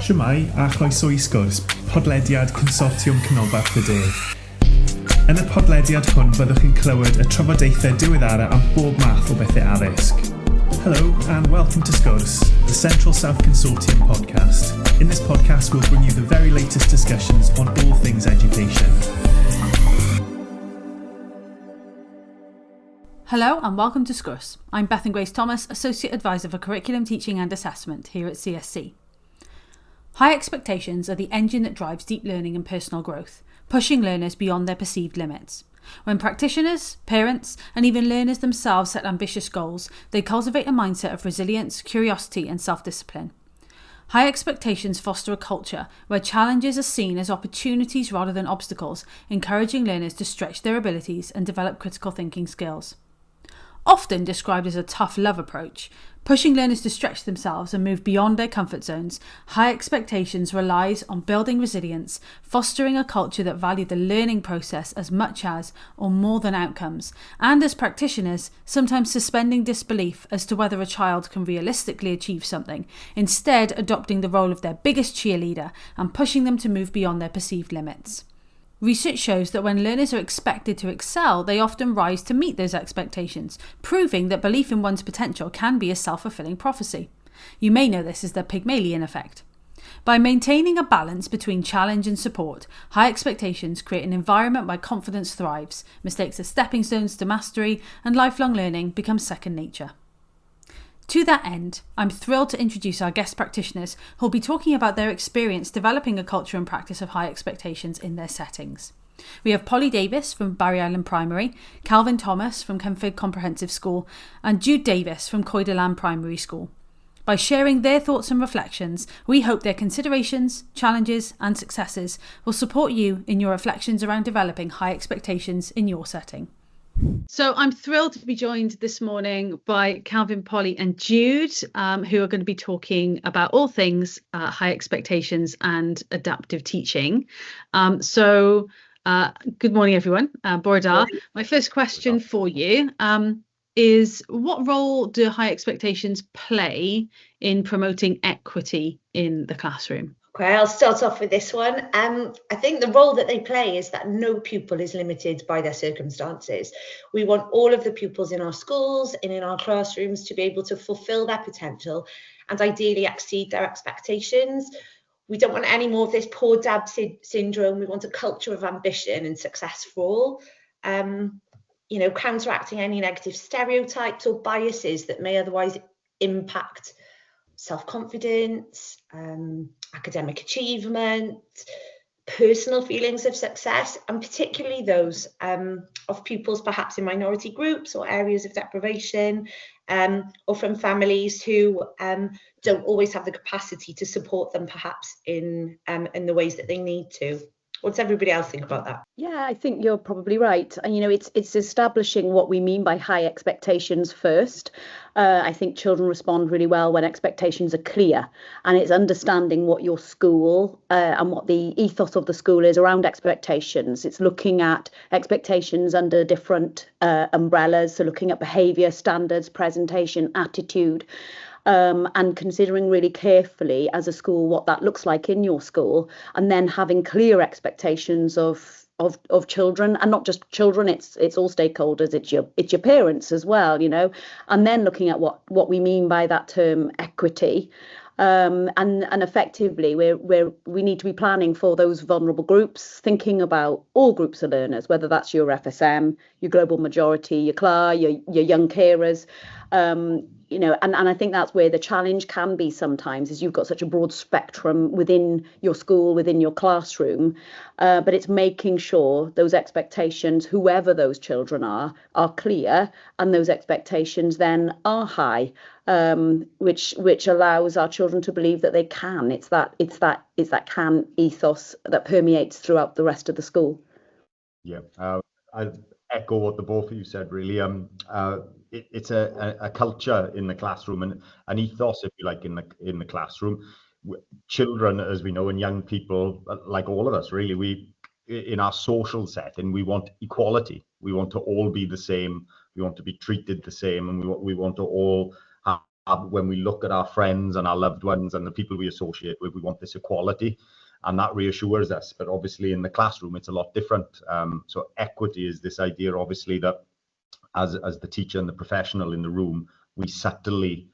Shwmae a chroeso I Sgwrs, podlediad Consortiwm Canolbarth y De. Yn y podlediad hwn byddwch chi'n clywed y trafodaethau diweddara am bob math o bethau addysg. Hello and welcome to Sgwrs, the Central South Consortium podcast. In this podcast we'll bring you the very latest discussions on all things education. Hello and welcome to Sgwrs. I'm Beth and Grace Thomas, Associate Advisor for Curriculum Teaching and Assessment here at CSC. High expectations are the engine that drives deep learning and personal growth, pushing learners beyond their perceived limits. When practitioners, parents, and even learners themselves set ambitious goals, they cultivate a mindset of resilience, curiosity, and self-discipline. High expectations foster a culture where challenges are seen as opportunities rather than obstacles, encouraging learners to stretch their abilities and develop critical thinking skills. Often described as a tough love approach, pushing learners to stretch themselves and move beyond their comfort zones, High Expectations relies on building resilience, fostering a culture that values the learning process as much as or more than outcomes, and as practitioners, sometimes suspending disbelief as to whether a child can realistically achieve something, instead adopting the role of their biggest cheerleader and pushing them to move beyond their perceived limits. Research shows that when learners are expected to excel, they often rise to meet those expectations, proving that belief in one's potential can be a self-fulfilling prophecy. You may know this as the Pygmalion effect. By maintaining a balance between challenge and support, High Expectations create an environment where confidence thrives, mistakes are stepping stones to mastery, and lifelong learning becomes second nature. To that end, I'm thrilled to introduce our guest practitioners who'll be talking about their experience developing a culture and practice of high expectations in their settings. We have Polly Davis from Barry Island Primary, Calvin Thomas from Kenfig Comprehensive School, and Jude Davis from Coedyland Primary School. By sharing their thoughts and reflections, we hope their considerations, challenges and successes will support you in your reflections around developing high expectations in your setting. So I'm thrilled to be joined this morning by Calvin, Polly and Jude, who are going to be talking about all things high expectations and adaptive teaching. Good morning, everyone. Bordar, my first question for you is, what role do high expectations play in promoting equity in the classroom? Okay, I'll start off with this one. I think the role that they play is that no pupil is limited by their circumstances. We want all of the pupils in our schools and in our classrooms to be able to fulfill their potential and ideally exceed their expectations. We don't want any more of this poor dad syndrome. We want a culture of ambition and success for all. Counteracting any negative stereotypes or biases that may otherwise impact self-confidence, academic achievement, personal feelings of success, and particularly those of pupils perhaps in minority groups or areas of deprivation, or from families who don't always have the capacity to support them perhaps in the ways that they need to. What does everybody else think about that? Yeah, I think you're probably right. And, it's establishing what we mean by high expectations first. I think children respond really well when expectations are clear, and it's understanding what your school and what the ethos of the school is around expectations. It's looking at expectations under different umbrellas, so looking at behaviour, standards, presentation, attitude. And considering really carefully as a school what that looks like in your school, and then having clear expectations of children, and not just children, it's all stakeholders, it's your parents as well, and then looking at what we mean by that term equity. And effectively we need to be planning for those vulnerable groups, thinking about all groups of learners, whether that's your FSM, your global majority, your CLA, your young carers, and I think that's where the challenge can be sometimes, is you've got such a broad spectrum within your school, within your classroom, but it's making sure those expectations, whoever those children are clear, and those expectations then are high, which allows our children to believe that they can. It's that can ethos that permeates throughout the rest of the school. Yeah, I echo what the both of you said, really. It's a culture in the classroom and an ethos, if you like, in the classroom. Children, as we know, and young people, like all of us, really, we in our social setting, we want equality. We want to all be the same. We want to be treated the same, and we want to all when we look at our friends and our loved ones and the people we associate with, we want this equality, and that reassures us. But obviously in the classroom, it's a lot different. So equity is this idea, obviously, that as the teacher and the professional in the room, we subtly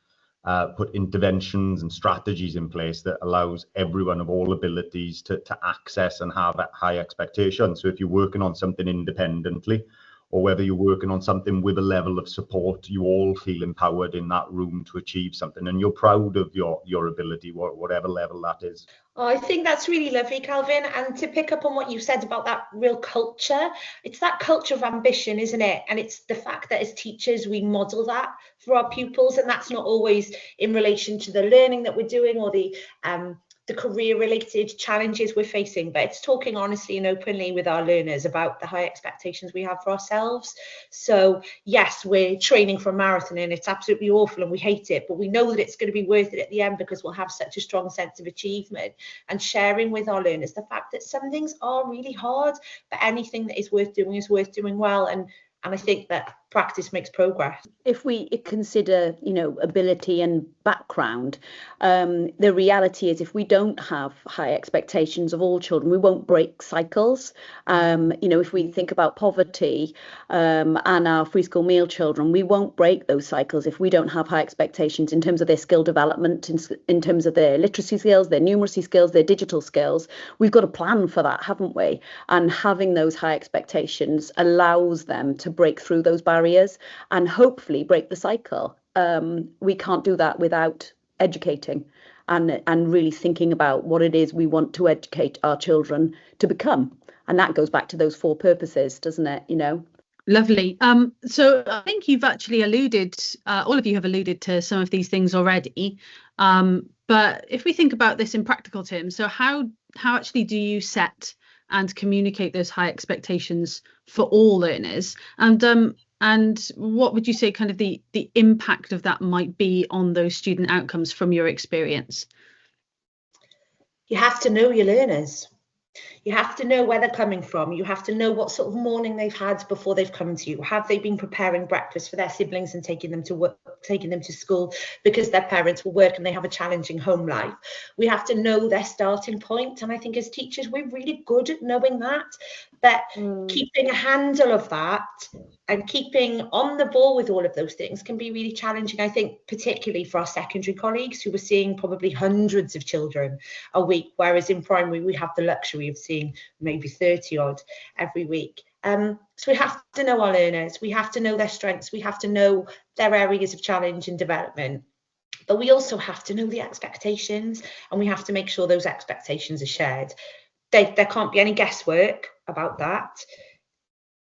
put interventions and strategies in place that allows everyone of all abilities to access and have high expectations. So if you're working on something independently, or whether you're working on something with a level of support, you all feel empowered in that room to achieve something, and you're proud of your ability, whatever level that is. Oh, I think that's really lovely, Calvin. And to pick up on what you said about that real culture, it's that culture of ambition, isn't it? And it's the fact that as teachers, we model that for our pupils. And that's not always in relation to the learning that we're doing or the career-related challenges we're facing, but it's talking honestly and openly with our learners about the high expectations we have for ourselves. So yes, we're training for a marathon and it's absolutely awful and we hate it, but we know that it's going to be worth it at the end because we'll have such a strong sense of achievement. And sharing with our learners the fact that some things are really hard, but anything that is worth doing well. And I think that practice makes progress. If we consider, ability and background, the reality is if we don't have high expectations of all children, we won't break cycles. If we think about poverty and our free school meal children, we won't break those cycles if we don't have high expectations in terms of their skill development, in terms of their literacy skills, their numeracy skills, their digital skills. We've got a plan for that, haven't we? And having those high expectations allows them to break through those barriers and hopefully break the cycle. We can't do that without educating and really thinking about what it is we want to educate our children to become. And that goes back to those 4 purposes, doesn't it? Lovely. So I think you've actually alluded, all of you have alluded to some of these things already. But if we think about this in practical terms, so how actually do you set and communicate those high expectations for all learners? And what would you say kind of the impact of that might be on those student outcomes from your experience? You have to know your learners. You have to know where they're coming from. You have to know what sort of morning they've had before they've come to you. Have they been preparing breakfast for their siblings and taking them to work, taking them to school because their parents will work and they have a challenging home life? We have to know their starting point. And I think as teachers, we're really good at knowing that. But keeping a handle of that and keeping on the ball with all of those things can be really challenging, I think, particularly for our secondary colleagues who are seeing probably hundreds of children a week, whereas in primary we have the luxury of seeing maybe 30 odd every week. So we have to know our learners, we have to know their strengths, we have to know their areas of challenge and development. But we also have to know the expectations, and we have to make sure those expectations are shared. There can't be any guesswork about that.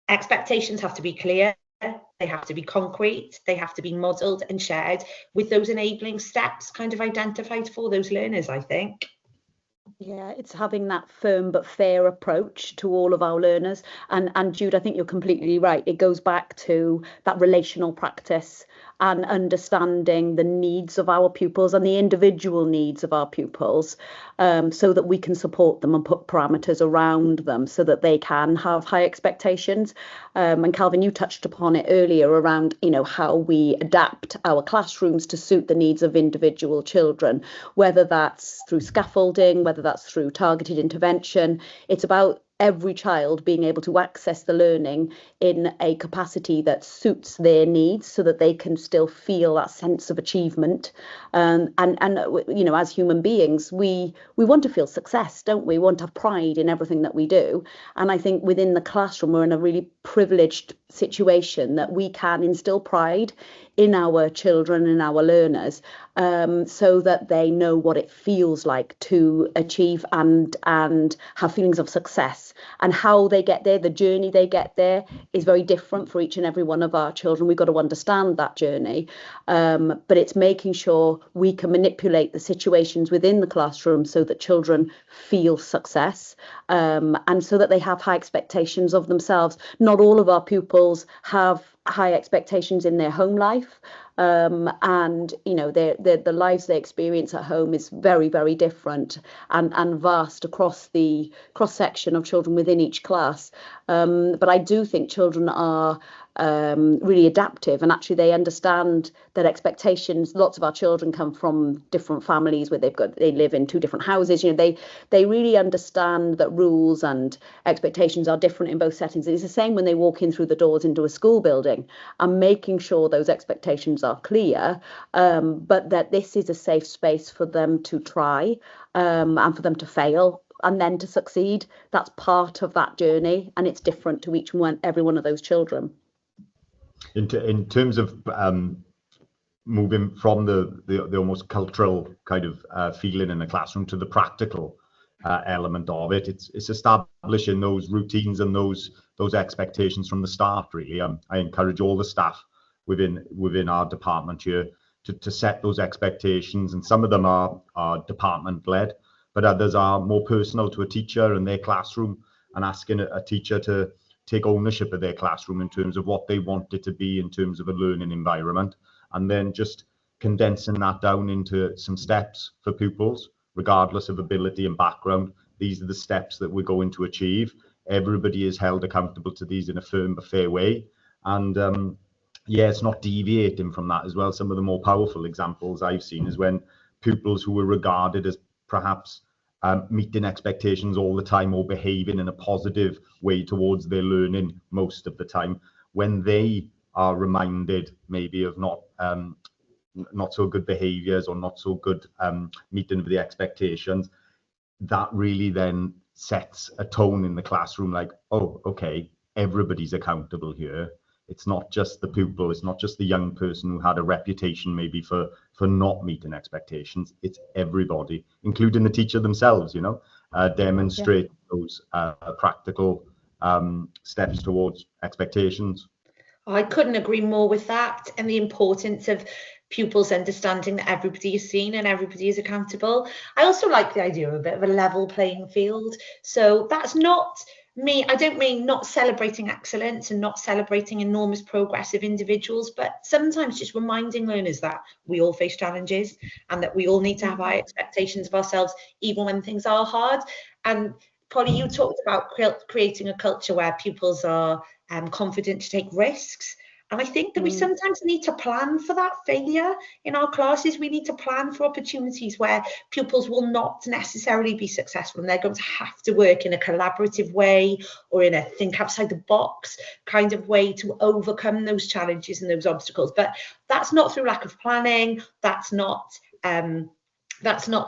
Expectations have to be clear, they have to be concrete, they have to be modelled and shared with those enabling steps kind of identified for those learners, I think. Yeah, it's having that firm but fair approach to all of our learners. And Jude, I think you're completely right. It goes back to that relational practice and understanding the needs of our pupils and the individual needs of our pupils, so that we can support them and put parameters around them so that they can have high expectations. And Calvin, you touched upon it earlier around, how we adapt our classrooms to suit the needs of individual children, whether that's through scaffolding, whether that's through targeted intervention. It's about every child being able to access the learning in a capacity that suits their needs so that they can still feel that sense of achievement. And as human beings, we want to feel success, don't we? We want to have pride in everything that we do. And I think within the classroom, we're in a really privileged situation that we can instill pride in our children and our learners, so that they know what it feels like to achieve and have feelings of success. And how they get there, the journey they get there, is very different for each and every one of our children. We've got to understand that journey, but it's making sure we can manipulate the situations within the classroom so that children feel success, and so that they have high expectations of themselves. Not all of our pupils have high expectations in their home life, and the lives they experience at home is very, very different and vast across the cross section of children within each class. But I do think children are really adaptive, and actually they understand that expectations. Lots of our children come from different families where they live in two different houses. They really understand that rules and expectations are different in both settings. It's the same when they walk in through the doors into a school building, and making sure those expectations are clear, but that this is a safe space for them to try, and for them to fail and then to succeed. That's part of that journey, and it's different to every one of those children. In terms of moving from the almost cultural kind of feeling in the classroom to the practical element of it, it's establishing those routines and those expectations from the start. Really, I encourage all the staff within our department here to set those expectations, and some of them are department led, but others are more personal to a teacher and their classroom, and asking a teacher to take ownership of their classroom in terms of what they want it to be in terms of a learning environment, and then just condensing that down into some steps for pupils, regardless of ability and background. These are the steps that we're going to achieve. Everybody is held accountable to these in a firm but fair way, and it's not deviating from that as well. Some of the more powerful examples I've seen is when pupils who were regarded as perhaps meeting expectations all the time or behaving in a positive way towards their learning most of the time, when they are reminded maybe of not so good behaviors or not so good meeting of the expectations, that really then sets a tone in the classroom like, oh, okay, everybody's accountable here. It's not just the pupil, it's not just the young person who had a reputation maybe for not meeting expectations. It's everybody, including the teacher themselves, demonstrate those practical steps towards expectations. I couldn't agree more with that, and the importance of pupils understanding that everybody is seen and everybody is accountable. I also like the idea of a bit of a level playing field. So that's not me. I don't mean not celebrating excellence and not celebrating enormous progress of individuals, but sometimes just reminding learners that we all face challenges and that we all need to have high expectations of ourselves, even when things are hard. And Polly, you talked about creating a culture where pupils are confident to take risks. And I think that we sometimes need to plan for that failure in our classes. We need to plan for opportunities where pupils will not necessarily be successful, and they're going to have to work in a collaborative way or in a think outside the box kind of way to overcome those challenges and those obstacles. But that's not through lack of planning. That's not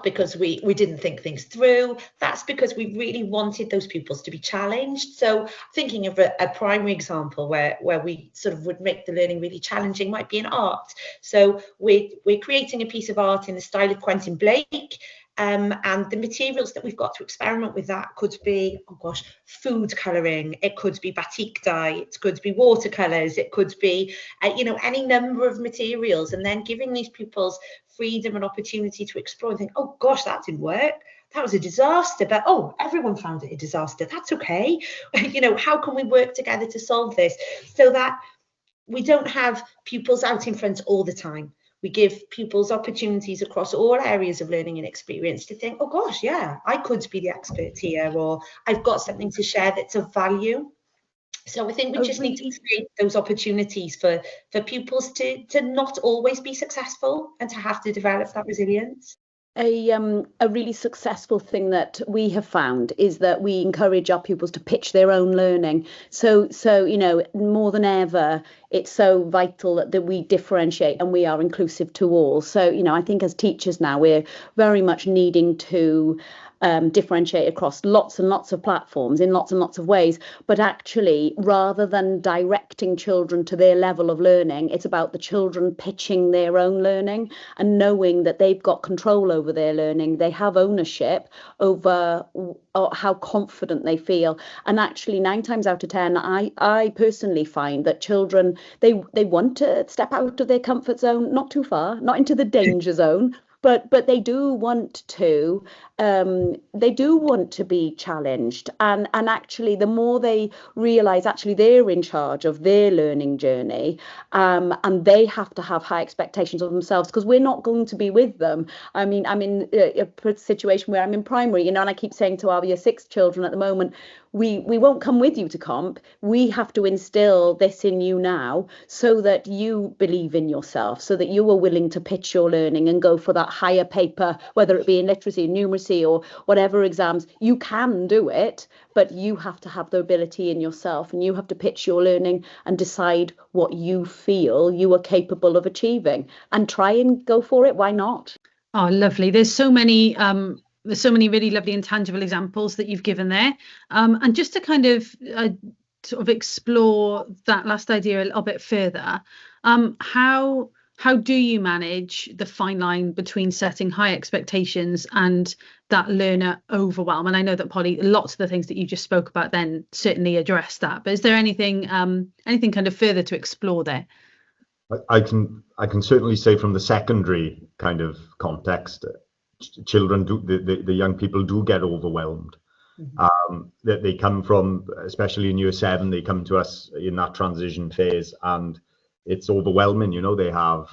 because we didn't think things through. That's because we really wanted those pupils to be challenged. So thinking of a primary example where we sort of would make the learning really challenging might be in art. So we're creating a piece of art in the style of Quentin Blake. And the materials that we've got to experiment with that could be, food colouring, it could be batik dye, it could be watercolours, it could be, any number of materials, and then giving these pupils freedom and opportunity to explore and think, oh gosh, that didn't work. That was a disaster, but everyone found it a disaster. That's okay. How can we work together to solve this so that we don't have pupils out in front all the time? We give pupils opportunities across all areas of learning and experience to think, oh gosh, yeah, I could be the expert here, or I've got something to share that's of value. So I think we just need to create those opportunities for pupils to not always be successful and to have to develop that resilience. A really successful thing that we have found is that we encourage our pupils to pitch their own learning. So more than ever, it's so vital that we differentiate and we are inclusive to all. So I think as teachers now, we're very much needing to differentiate across lots and lots of platforms in lots and lots of ways. But actually, rather than directing children to their level of learning, it's about the children pitching their own learning and knowing that they've got control over their learning. They have ownership over how confident they feel. And actually, 9 times out of 10, I personally find that children, they want to step out of their comfort zone, not too far, not into the danger zone, but they do want to be challenged, and actually the more they realize actually they're in charge of their learning journey, and they have to have high expectations of themselves, because we're not going to be with them. I mean, I'm in a situation where I'm in primary, and I keep saying to our year 6 children at the moment, we won't come with you to comp. We have to instill this in you now, so that you believe in yourself, so that you are willing to pitch your learning and go for that higher paper, whether it be in literacy, numeracy, or whatever exams. You can do it, but you have to have the ability in yourself, and you have to pitch your learning and decide what you feel you are capable of achieving, and try and go for it. Why not? Oh, lovely. There's so many really lovely and tangible examples that you've given there. And just to kind of sort of explore that last idea a little bit further, how do you manage the fine line between setting high expectations and that learner overwhelm? And I know that, Polly, lots of the things that you just spoke about then certainly address that, but is there anything kind of further to explore there? I can certainly say from the secondary kind of context, children do, the young people do get overwhelmed. That they come from, especially in year 7, they come to us in that transition phase, and it's overwhelming. You know, they have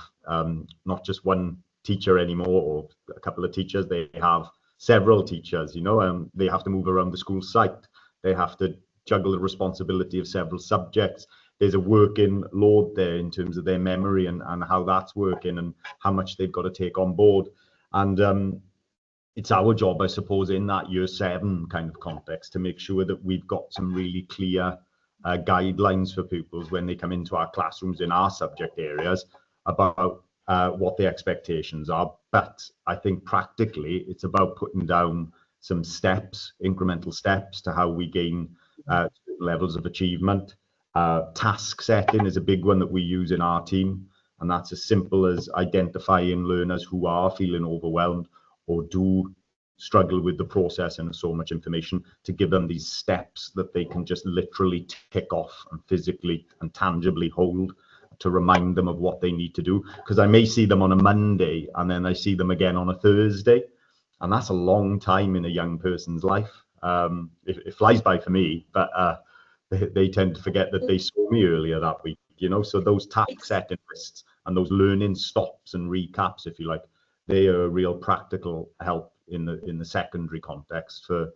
not just one teacher anymore, or a couple of teachers. They have several teachers. You know, they have to move around the school site. They have to juggle the responsibility of several subjects. There's a working load there in terms of their memory and how that's working, and how much they've got to take on board. And it's our job, I suppose, in that year 7 kind of context, to make sure that we've got some really clear guidelines for pupils when they come into our classrooms in our subject areas about what the expectations are. But I think practically it's about putting down some steps, incremental steps, to how we gain levels of achievement. Task setting is a big one that we use in our team, and that's as simple as identifying learners who are feeling overwhelmed or do struggle with the processing of so much information, to give them these steps that they can just literally tick off and physically and tangibly hold, to remind them of what they need to do. Because I may see them on a Monday and then I see them again on a Thursday, and that's a long time in a young person's life. It flies by for me, but they tend to forget that they saw me earlier that week, you know. So those task setting lists and those learning stops and recaps, if you like, they are a real practical help in the secondary context for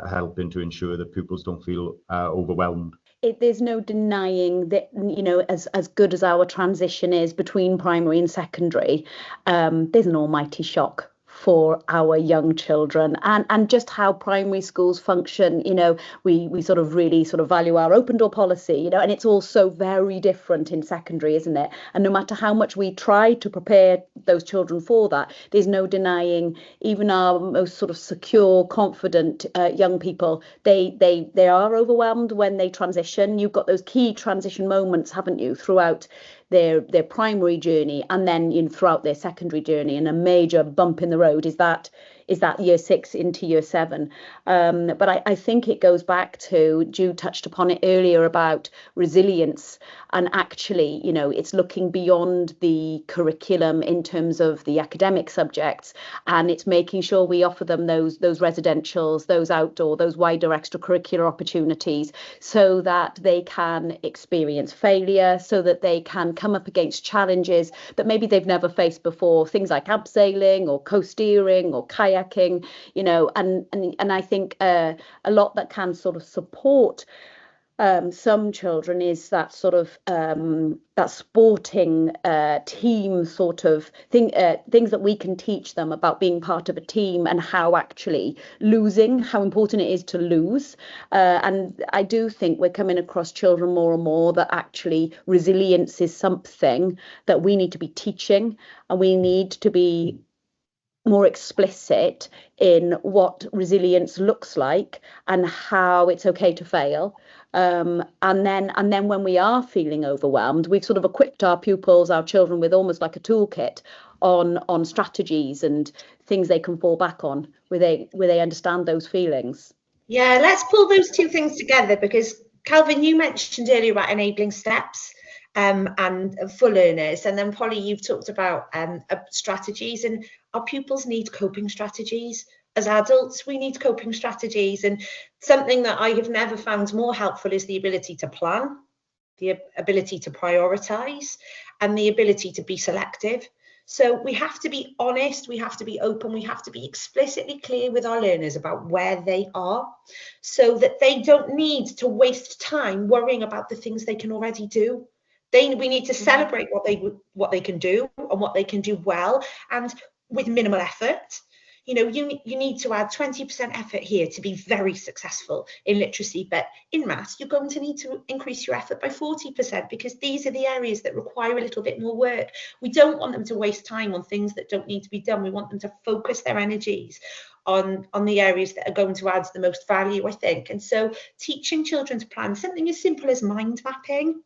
helping to ensure that pupils don't feel overwhelmed. There's no denying that, you know, as good as our transition is between primary and secondary, there's an almighty shock for our young children, and just how primary schools function. You know, we sort of really sort of value our open door policy, you know, and it's also very different in secondary, isn't it? And no matter how much we try to prepare those children for that, there's no denying even our most sort of secure, confident young people, they are overwhelmed when they transition. You've got those key transition moments, haven't you, throughout their primary journey, and then throughout their secondary journey. And a major bump in the road is that year 6 into year 7. But I think it goes back to, Jude touched upon it earlier, about resilience, and actually, you know, it's looking beyond the curriculum in terms of the academic subjects, and it's making sure we offer them those residentials, those outdoor, those wider extracurricular opportunities, so that they can experience failure, so that they can come up against challenges that maybe they've never faced before, things like abseiling or co-steering or kayaking, you know, and I think a lot that can sort of support some children is that sort of that sporting team sort of thing, things that we can teach them about being part of a team, and how actually losing, how important it is to lose. And I do think we're coming across children more and more that actually resilience is something that we need to be teaching, and we need to be more explicit in what resilience looks like and how it's okay to fail. And then when we are feeling overwhelmed, we've sort of equipped our pupils, our children, with almost like a toolkit on strategies and things they can fall back on where they understand those feelings. Yeah, let's pull those two things together, because Calvin, you mentioned earlier about enabling steps. and for learners. And then Polly, you've talked about strategies, and our pupils need coping strategies. As adults, we need coping strategies, and something that I have never found more helpful is the ability to plan, the ability to prioritize, and the ability to be selective. So we have to be honest, we have to be open, we have to be explicitly clear with our learners about where they are, so that they don't need to waste time worrying about the things they can already do. We need to celebrate what they can do and what they can do well, and with minimal effort. You know, you need to add 20% effort here to be very successful in literacy, but in maths, you're going to need to increase your effort by 40%, because these are the areas that require a little bit more work. We don't want them to waste time on things that don't need to be done. We want them to focus their energies on the areas that are going to add the most value, I think. And so teaching children to plan something as simple as mind mapping,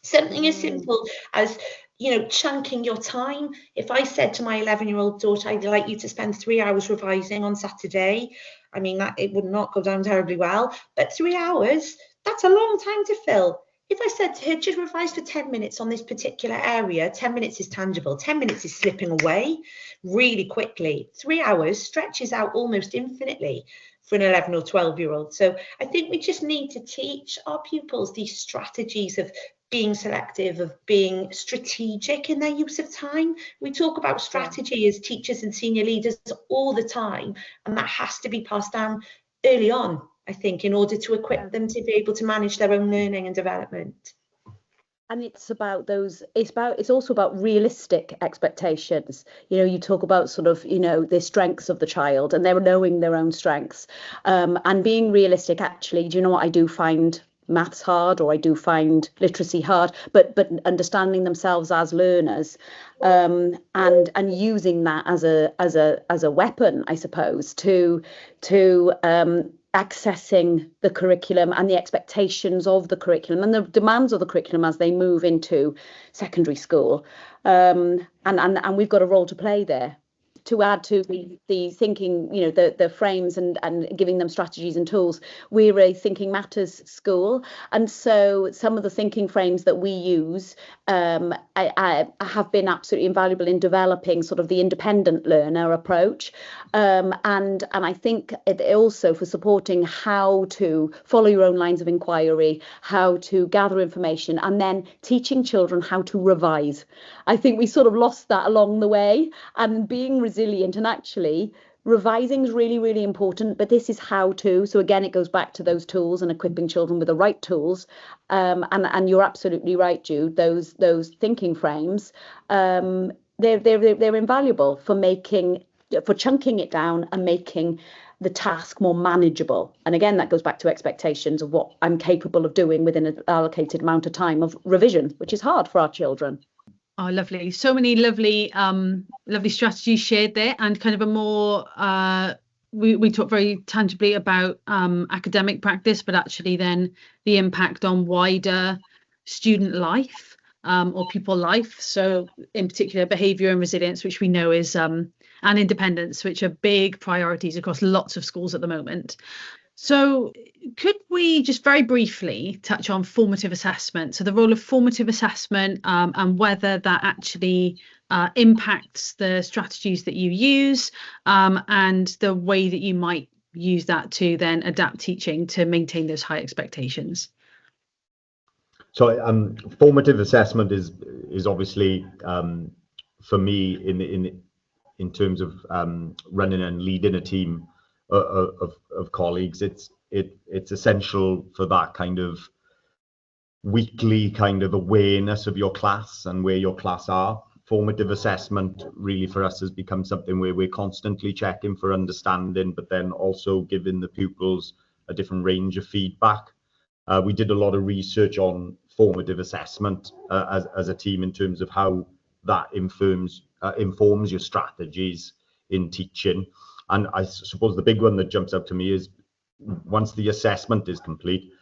something as simple as, you know, chunking your time. If I said to my 11-year-old daughter, I'd like you to spend 3 hours revising on Saturday, I mean, that it would not go down terribly well, but 3 hours, that's a long time to fill. If I said to her, just revise for 10 minutes on this particular area, 10 minutes is tangible, 10 minutes is slipping away really quickly. 3 hours stretches out almost infinitely for an 11 or 12-year-old. So I think we just need to teach our pupils these strategies of being selective, of being strategic in their use of time. We talk about strategy as teachers and senior leaders all the time, and that has to be passed down early on, I think, in order to equip them to be able to manage their own learning and development. And it's also about realistic expectations. You know, you talk about sort of, you know, the strengths of the child, and they're knowing their own strengths, and being realistic. Actually, do you know what I do find maths hard, or I do find literacy hard, but understanding themselves as learners, and using that as a weapon, I suppose, to accessing the curriculum and the expectations of the curriculum and the demands of the curriculum as they move into secondary school, and we've got a role to play there, to add to the thinking, you know, the frames and giving them strategies and tools. We're a Thinking Matters school, and so some of the thinking frames that we use I have been absolutely invaluable in developing sort of the independent learner approach, and I think it also for supporting how to follow your own lines of inquiry, how to gather information, and then teaching children how to revise. I think we sort of lost that along the way, and being resilient, and actually revising is really, really important, but this is how to. So again, it goes back to those tools and equipping children with the right tools, and you're absolutely right, Jude, those thinking frames, they're invaluable for chunking it down and making the task more manageable. And again, that goes back to expectations of what I'm capable of doing within an allocated amount of time of revision, which is hard for our children. Oh, lovely. So many lovely strategies shared there, and kind of a more, we talk very tangibly about academic practice, but actually then the impact on wider student life or pupil life. So in particular, behaviour and resilience, which we know is, and independence, which are big priorities across lots of schools at the moment. So could we just very briefly touch on formative assessment? So the role of formative assessment, and whether that actually impacts the strategies that you use, and the way that you might use that to then adapt teaching to maintain those high expectations. So formative assessment is obviously for me in terms of running and leading a team of colleagues, it's essential for that kind of weekly kind of awareness of your class and where your class are. Formative assessment really for us has become something where we're constantly checking for understanding, but then also giving the pupils a different range of feedback. We did a lot of research on formative assessment as a team in terms of how that informs your strategies in teaching. And I suppose the big one that jumps out to me is once the assessment is complete,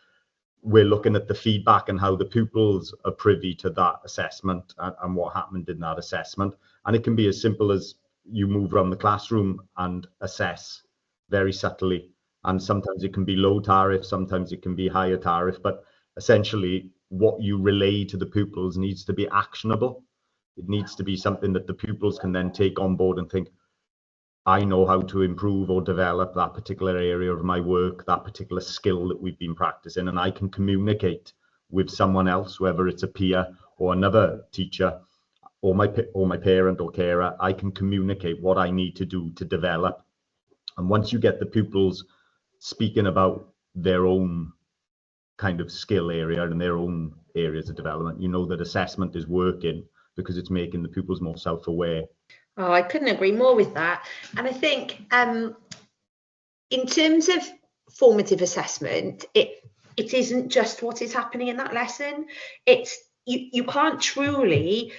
we're looking at the feedback and how the pupils are privy to that assessment and what happened in that assessment. And it can be as simple as you move around the classroom and assess very subtly. And sometimes it can be low tariff, sometimes it can be higher tariff, but essentially what you relay to the pupils needs to be actionable. It needs to be something that the pupils can then take on board and think, I know how to improve or develop that particular area of my work, that particular skill that we've been practicing, and I can communicate with someone else, whether it's a peer or another teacher or my parent or carer. I can communicate what I need to do to develop. And once you get the pupils speaking about their own kind of skill area and their own areas of development, you know that assessment is working because it's making the pupils more self-aware. Oh, I couldn't agree more with that. And I think in terms of formative assessment, it isn't just what is happening in that lesson. It's you can't truly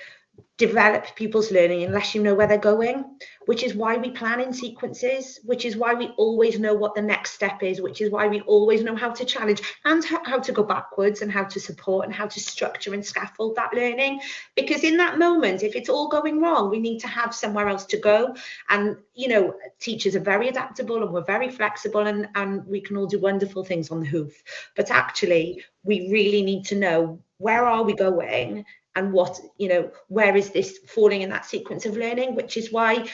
develop pupils' learning unless you know where they're going, which is why we plan in sequences, which is why we always know what the next step is, which is why we always know how to challenge and how to go backwards and how to support and how to structure and scaffold that learning. Because in that moment, if it's all going wrong, we need to have somewhere else to go. And, you know, teachers are very adaptable and we're very flexible, and we can all do wonderful things on the hoof. But actually, we really need to know, where are we going? And what, you know, where is this falling in that sequence of learning, which is why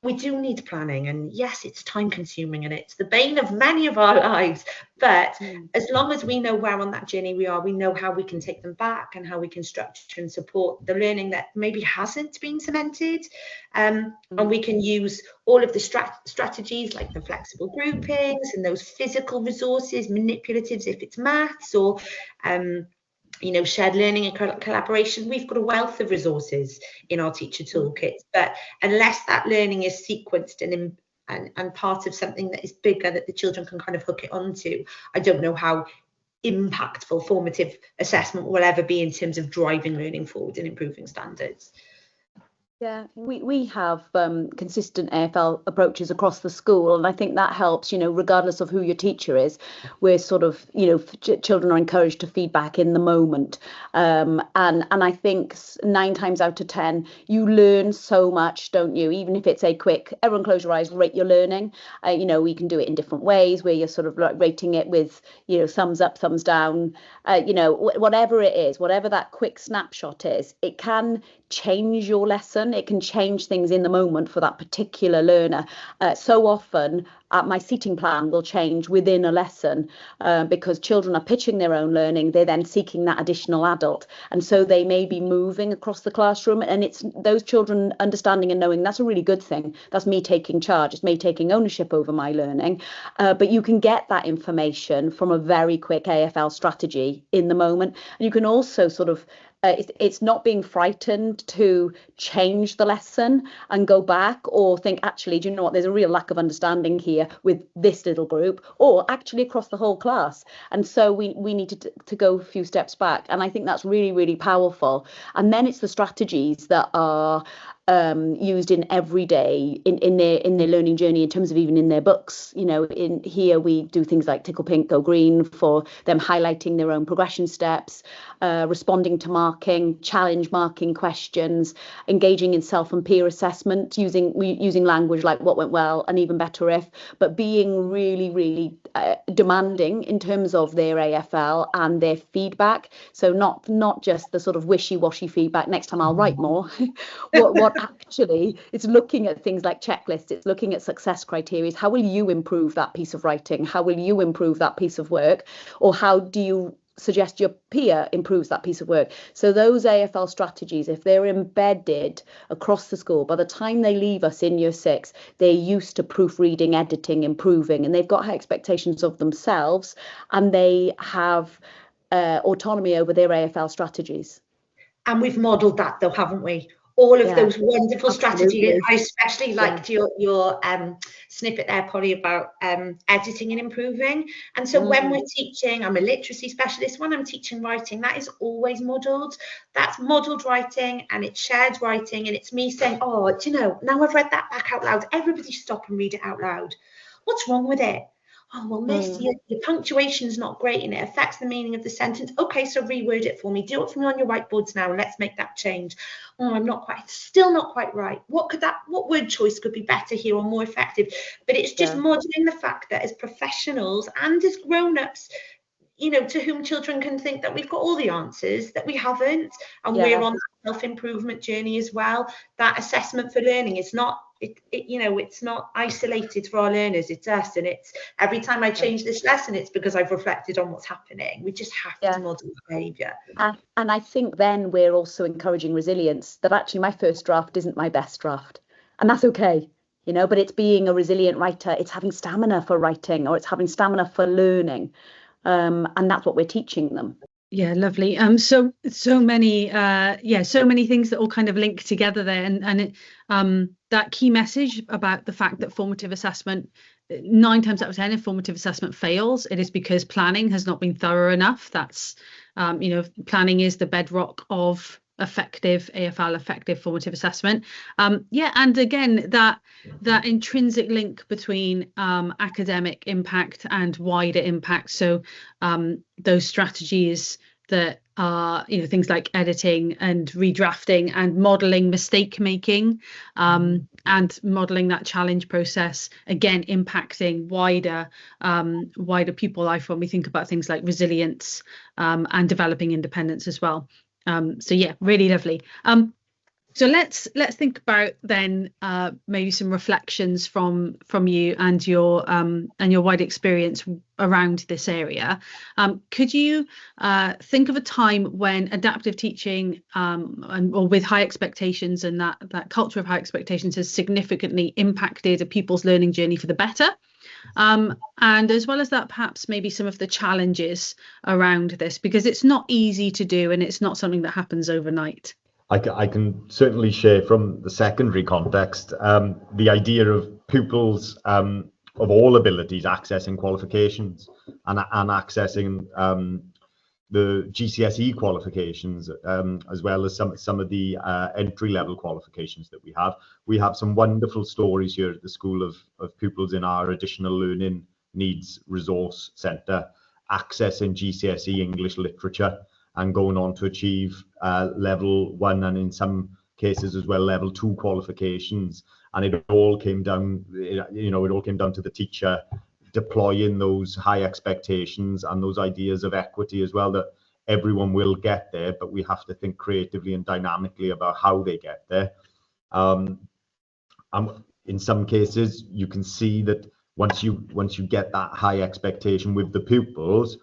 we do need planning. And yes, it's time consuming and it's the bane of many of our lives. But as long as we know where on that journey we are, we know how we can take them back and how we can structure and support the learning that maybe hasn't been cemented. And we can use all of the strategies like the flexible groupings and those physical resources, manipulatives if it's maths, or you know, shared learning and collaboration. We've got a wealth of resources in our teacher toolkits, but unless that learning is sequenced and part of something that is bigger that the children can kind of hook it onto, I don't know how impactful formative assessment will ever be in terms of driving learning forward and improving standards. Yeah, we have consistent AFL approaches across the school, and I think that helps, you know, regardless of who your teacher is. We're sort of, you know, children are encouraged to feedback in the moment. And I think 9 times out of 10, you learn so much, don't you? Even if it's a quick, everyone close your eyes, rate your learning. You know, we can do it in different ways where you're sort of like rating it with, you know, thumbs up, thumbs down, you know, whatever it is, whatever that quick snapshot is, it can change your lesson. It can change things in the moment for that particular learner. So often my seating plan will change within a lesson because children are pitching their own learning. They're then seeking that additional adult. And so they may be moving across the classroom, and it's those children understanding and knowing that's a really good thing. That's me taking charge. It's me taking ownership over my learning. But you can get that information from a very quick AFL strategy in the moment. And you can also sort of it's not being frightened to change the lesson and go back or think, actually, do you know what, there's a real lack of understanding here with this little group, or actually across the whole class. And so we need to go a few steps back. And I think that's really, really powerful. And then it's the strategies that are used in every day in their learning journey, in terms of even in their books. You know, in here we do things like tickle pink, go green, for them highlighting their own progression steps, responding to marking, challenge marking questions, engaging in self and peer assessment, using language like what went well and even better if, but being really, really demanding in terms of their AFL and their feedback. So not just the sort of wishy-washy feedback, next time I'll write more. what actually, it's looking at things like checklists, it's looking at success criteria. How will you improve that piece of writing? How will you improve that piece of work? Or how do you suggest your peer improves that piece of work? So those AFL strategies, if they're embedded across the school, by the time they leave us in year 6, they're used to proofreading, editing, improving, and they've got high expectations of themselves, and they have autonomy over their AFL strategies. And we've modelled that though, haven't we? All of those wonderful strategies. I especially liked your snippet there, Polly, about editing and improving. And so when we're teaching, I'm a literacy specialist, when I'm teaching writing, that is always modelled. That's modelled writing, and it's shared writing, and it's me saying, oh, do you know, now I've read that back out loud, everybody stop and read it out loud. What's wrong with it? Oh, well, miss, your punctuation's not great and it affects the meaning of the sentence. Okay, so reword it for me. Do it for me on your whiteboards now, and let's make that change. Oh, still not quite right. What word choice could be better here or more effective? But it's just modelling the fact that as professionals and as grown-ups, to whom children can think that we've got all the answers, that we haven't, and Yeah. we're on the self-improvement journey as well. That assessment for learning is not, it's not isolated for our learners, it's us. And it's every time I change this lesson, it's because I've reflected on what's happening. We just have to model behaviour. And I think then we're also encouraging resilience, that actually my first draft isn't my best draft. And that's okay, but it's being a resilient writer. It's having stamina for writing, or it's having stamina for learning. And that's what we're teaching them. Yeah, lovely. So many things that all kind of link together there, and that key message about the fact that formative assessment, 9 times out of 10, if formative assessment fails, it is because planning has not been thorough enough. That's planning is the bedrock of effective formative assessment. And again, that intrinsic link between academic impact and wider impact. So those strategies that are things like editing and redrafting and modeling mistake making, and modeling that challenge process, again impacting wider pupil life when we think about things like resilience and developing independence as well. So yeah, really lovely. So let's think about then maybe some reflections from you and your wide experience around this area. Could you think of a time when adaptive teaching or with high expectations and that culture of high expectations has significantly impacted a pupil's learning journey for the better? And as well as that, perhaps maybe some of the challenges around this, because it's not easy to do and it's not something that happens overnight. I can certainly share from the secondary context the idea of pupils of all abilities accessing qualifications and accessing the GCSE qualifications, as well as some of the entry-level qualifications that we have. We have some wonderful stories here at the School of pupils in our Additional Learning Needs Resource Centre accessing GCSE English Literature and going on to achieve level 1 and in some cases as well level 2 qualifications. And it all came down, it all came down to the teacher deploying those high expectations and those ideas of equity as well, that everyone will get there, but we have to think creatively and dynamically about how they get there. In some cases, you can see that once you get that high expectation with the pupils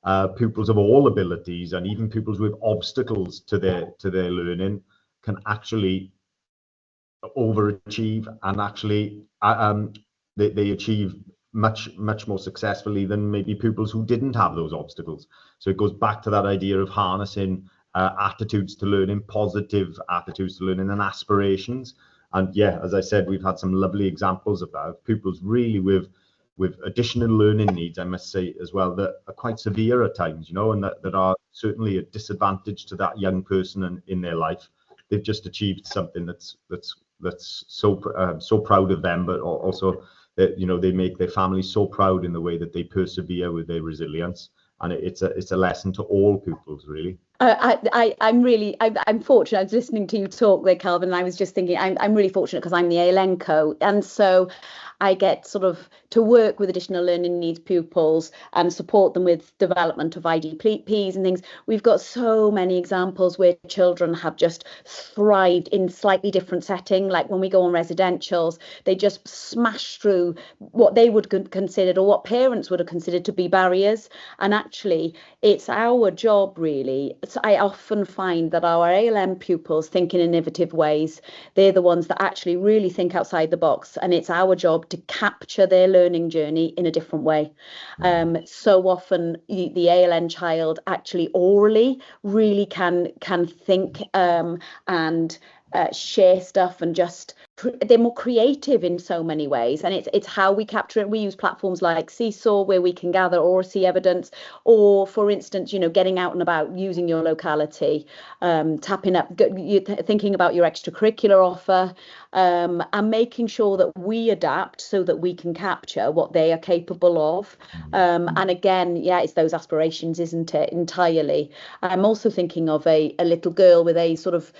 of all abilities and even pupils with obstacles to their learning can actually overachieve, and actually they achieve much more successfully than maybe pupils who didn't have those obstacles. So it goes back to that idea of harnessing attitudes to learning, positive attitudes to learning, and aspirations. And yeah, as I said, we've had some lovely examples of that, pupils really with additional learning needs, I must say as well, that are quite severe at times, and that are certainly a disadvantage to that young person in their life. They've just achieved something that's so proud of them, but also that they make their family so proud in the way that they persevere with their resilience. And it's a lesson to all pupils, really. I'm fortunate. I was listening to you talk there, Calvin, and I was just thinking I'm really fortunate because I'm the ALN co, and so I get sort of to work with additional learning needs pupils and support them with development of IDPs and things. We've got so many examples where children have just thrived in slightly different setting. Like when we go on residentials, they just smash through what they would consider, or what parents would have considered to be barriers. And actually, it's our job really. So I often find that our ALM pupils think in innovative ways. They're the ones that actually really think outside the box, and it's our job to capture their learning journey in a different way. So often the ALN child actually orally really can think and share stuff, and just they're more creative in so many ways, and it's how we capture it. We use platforms like Seesaw where we can gather oracy evidence, or for instance, getting out and about, using your locality, tapping up, thinking about your extracurricular offer, and making sure that we adapt so that we can capture what they are capable of. And again, it's those aspirations, isn't it, entirely. I'm also thinking of a little girl with a sort of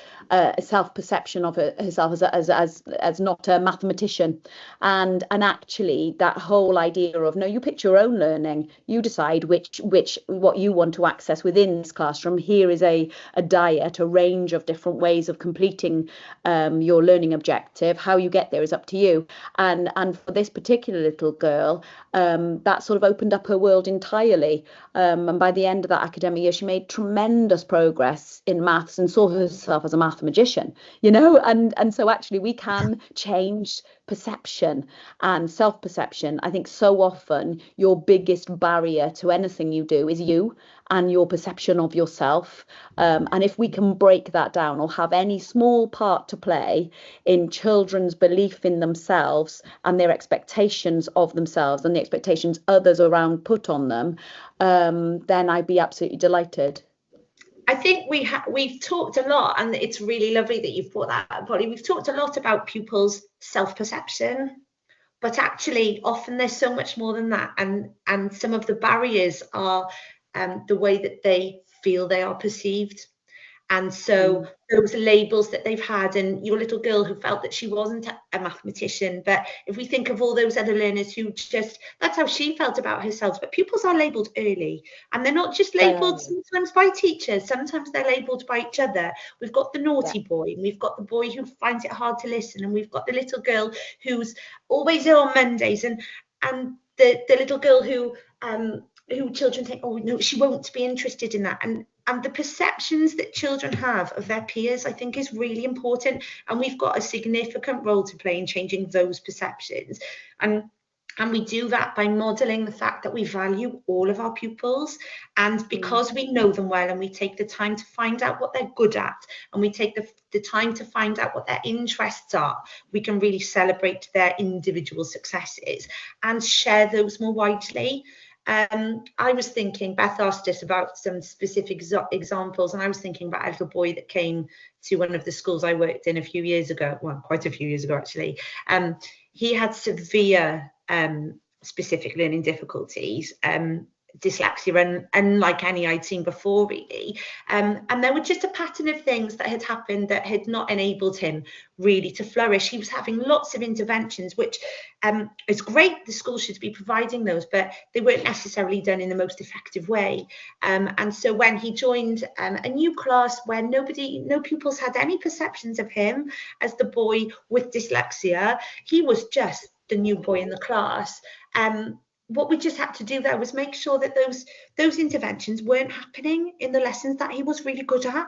self-perceived perception of herself as not a mathematician, and actually that whole idea of, no, you pick your own learning, you decide what you want to access within this classroom. Here is a diet, a range of different ways of completing your learning objective. How you get there is up to you. And for this particular little girl, that sort of opened up her world entirely. And by the end of that academic year, she made tremendous progress in maths and saw herself as a math magician, and so actually we can change perception and self-perception. I think so often your biggest barrier to anything you do is you and your perception of yourself. And if we can break that down, or have any small part to play in children's belief in themselves and their expectations of themselves and the expectations others around put on them, then I'd be absolutely delighted. I think we've talked a lot, and it's really lovely that you've brought that up, Polly. We've talked a lot about pupils' self-perception, but actually often there's so much more than that, and some of the barriers are the way that they feel they are perceived. And so those labels that they've had, and your little girl who felt that she wasn't a mathematician, but if we think of all those other learners who just, that's how she felt about herself. But pupils are labelled early, and they're not just labelled sometimes by teachers, sometimes they're labelled by each other. We've got the naughty boy, and we've got the boy who finds it hard to listen, and we've got the little girl who's always ill on Mondays, and the little girl who children think, oh no, she won't be interested in that. And the perceptions that children have of their peers, I think, is really important. And we've got a significant role to play in changing those perceptions. And we do that by modelling the fact that we value all of our pupils. And because we know them well, and we take the time to find out what they're good at, and we take the time to find out what their interests are, we can really celebrate their individual successes and share those more widely. I was thinking, Beth asked us about some specific examples, and I was thinking about a little boy that came to one of the schools I worked in a few years ago, well, quite a few years ago actually. He had severe specific learning difficulties, dyslexia, unlike any I'd seen before, really. And there were just a pattern of things that had happened that had not enabled him really to flourish. He was having lots of interventions, which is great. The school should be providing those, but they weren't necessarily done in the most effective way. And so when he joined a new class where no pupils had any perceptions of him as the boy with dyslexia, he was just the new boy in the class. What we just had to do there was make sure that those interventions weren't happening in the lessons that he was really good at,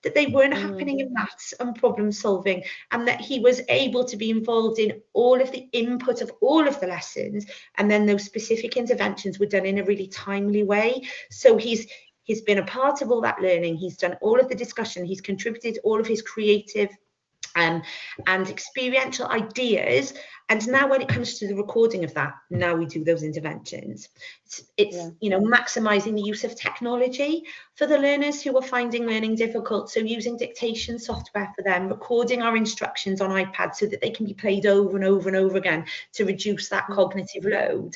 that they weren't happening in maths and problem solving, and that he was able to be involved in all of the input of all of the lessons, and then those specific interventions were done in a really timely way. So he's been a part of all that learning, he's done all of the discussion, he's contributed all of his creative and experiential ideas. And now when it comes to the recording of that, now we do those interventions. It's maximizing the use of technology for the learners who are finding learning difficult. So using dictation software for them, recording our instructions on iPad so that they can be played over and over and over again to reduce that cognitive load.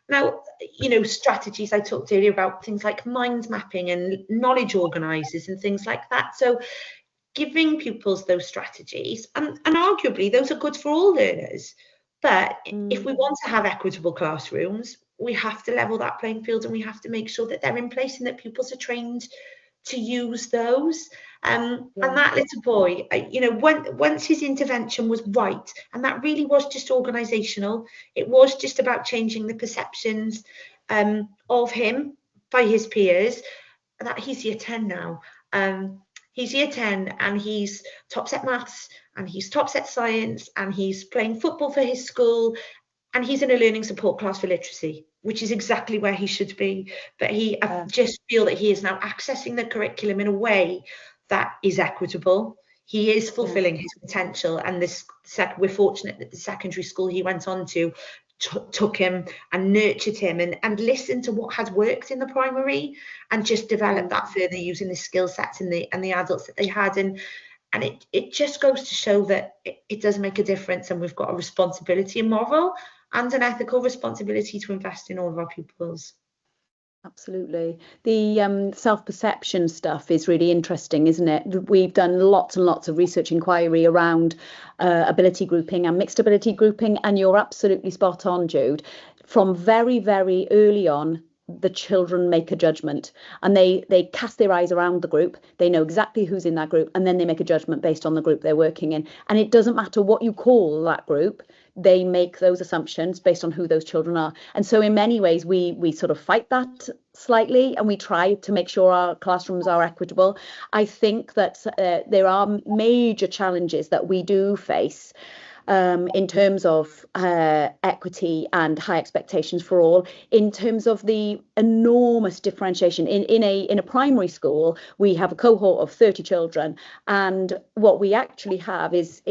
Now, strategies, I talked earlier about things like mind mapping and knowledge organisers and things like that. So giving pupils those strategies, and arguably those are good for all learners. But if we want to have equitable classrooms, we have to level that playing field, and we have to make sure that they're in place and that pupils are trained to use those. And that little boy, once his intervention was right, and that really was just organisational, it was just about changing the perceptions of him by his peers, that he's year 10 now. He's year 10 and he's top set maths and he's top set science and he's playing football for his school, and he's in a learning support class for literacy, which is exactly where he should be. But I just feel that he is now accessing the curriculum in a way that is equitable. He is fulfilling his potential, and we're fortunate that the secondary school he went on to took him and nurtured him and listened to what had worked in the primary and just developed that further using the skill sets and the adults that they had. And it just goes to show that it does make a difference, and we've got a responsibility, a moral and an ethical responsibility to invest in all of our pupils. Absolutely. The self-perception stuff is really interesting, isn't it? We've done lots and lots of research inquiry around ability grouping and mixed ability grouping, and you're absolutely spot on, Jude. From very, very early on, the children make a judgment, and they cast their eyes around the group. They know exactly who's in that group, and then they make a judgment based on the group they're working in. And it doesn't matter what you call that group, they make those assumptions based on who those children are. And so in many ways, we sort of fight that slightly, and we try to make sure our classrooms are equitable. I think that there are major challenges that we do face in terms of equity and high expectations for all, in terms of the enormous differentiation. In a primary school, we have a cohort of 30 children, and what we actually have is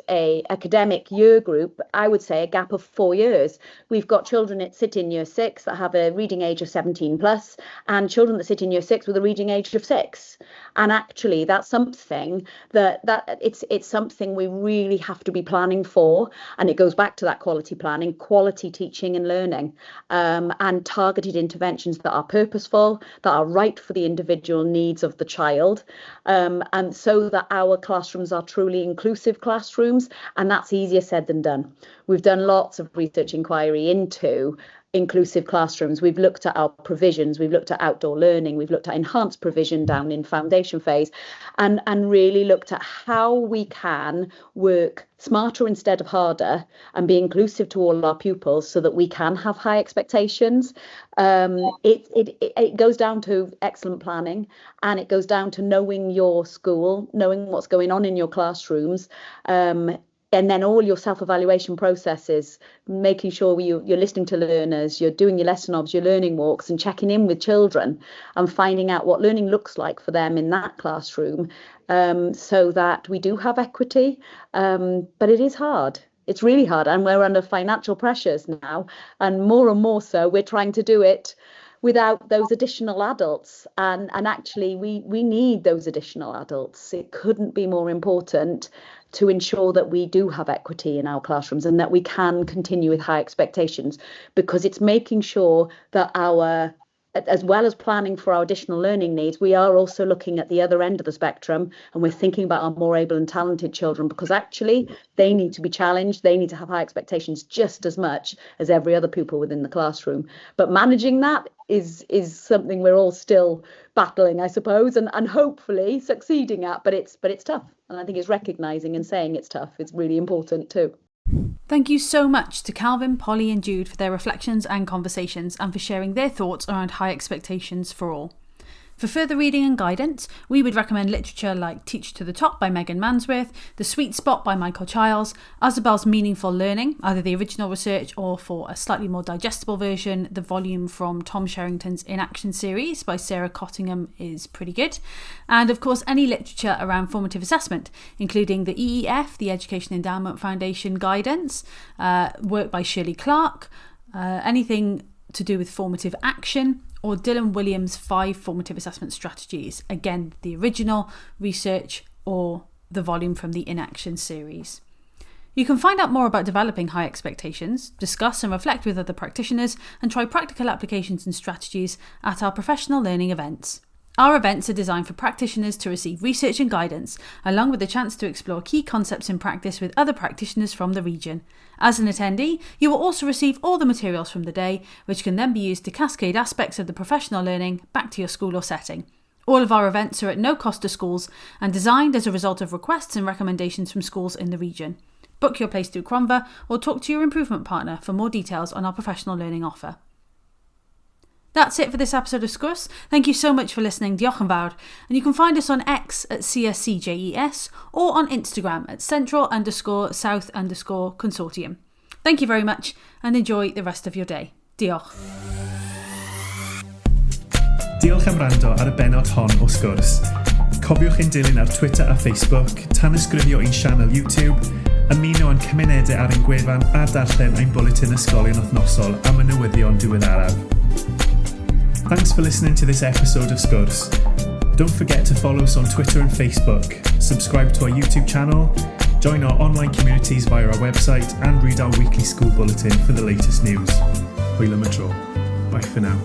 a academic year group, I would say a gap of 4 years. We've got children that sit in year 6 that have a reading age of 17 plus, and children that sit in year 6 with a reading age of 6. And actually that's something that it's something we really have to be planning for. And it goes back to that quality planning, quality teaching and learning, and targeted interventions that are purposeful, that are right for the individual needs of the child, and so that our classrooms are truly inclusive classrooms. And that's easier said than done. We've done lots of research inquiry into inclusive classrooms. We've looked at our provisions, we've looked at outdoor learning, we've looked at enhanced provision down in foundation phase, and really looked at how we can work smarter instead of harder and be inclusive to all our pupils so that we can have high expectations. It goes down to excellent planning, and it goes down to knowing your school, knowing what's going on in your classrooms, and then all your self-evaluation processes, making sure you're listening to learners, you're doing your lesson obs, your learning walks, and checking in with children and finding out what learning looks like for them in that classroom, so that we do have equity. But it is hard. It's really hard, and we're under financial pressures now, and more so we're trying to do it without those additional adults, and actually we need those additional adults. It couldn't be more important to ensure that we do have equity in our classrooms and that we can continue with high expectations, because it's making sure that as well as planning for our additional learning needs, we are also looking at the other end of the spectrum, and we're thinking about our more able and talented children, because actually they need to be challenged. They need to have high expectations just as much as every other pupil within the classroom. But managing that is something we're all still battling, I suppose, and hopefully succeeding at. But it's tough, and I think it's recognising and saying it's tough. It's really important too. Thank you so much to Calvin, Polly and Jude for their reflections and conversations, and for sharing their thoughts around high expectations for all. For further reading and guidance, we would recommend literature like Teach to the Top by Megan Mansworth, The Sweet Spot by Michael Childs, Isabel's Meaningful Learning, either the original research or, for a slightly more digestible version, the volume from Tom Sherrington's In Action series by Sarah Cottingham is pretty good. And of course, any literature around formative assessment, including the EEF, the Education Endowment Foundation guidance, work by Shirley Clark, anything to do with formative action, or Dylan Williams' 5 formative assessment strategies. Again, the original research or the volume from the In Action series. You can find out more about developing high expectations, discuss and reflect with other practitioners, and try practical applications and strategies at our professional learning events. Our events are designed for practitioners to receive research and guidance, along with the chance to explore key concepts in practice with other practitioners from the region. As an attendee, you will also receive all the materials from the day, which can then be used to cascade aspects of the professional learning back to your school or setting. All of our events are at no cost to schools and designed as a result of requests and recommendations from schools in the region. Book your place through Cronva or talk to your improvement partner for more details on our professional learning offer. That's it for this episode of Sgwrs. Thank you so much for listening. Diolch yn fawr. And you can find us on X at CSCJES or on Instagram at central_south_consortium. Thank you very much and enjoy the rest of your day. Diolch. Diolch am wrando ar y benod hon o Sgwrs. Cofiwch ein dilyn ar Twitter a Facebook, tanysgrifio ein sianel YouTube, ymuno yn cymunedau ar ein gwefan a darllen ein bwletin ysgolion wythnosol am y newyddion diweddaraf. Thanks for listening to this episode of Sgwrs. Don't forget to follow us on Twitter and Facebook, subscribe to our YouTube channel, join our online communities via our website, and read our weekly school bulletin for the latest news. Hwyl am y tro. Bye for now.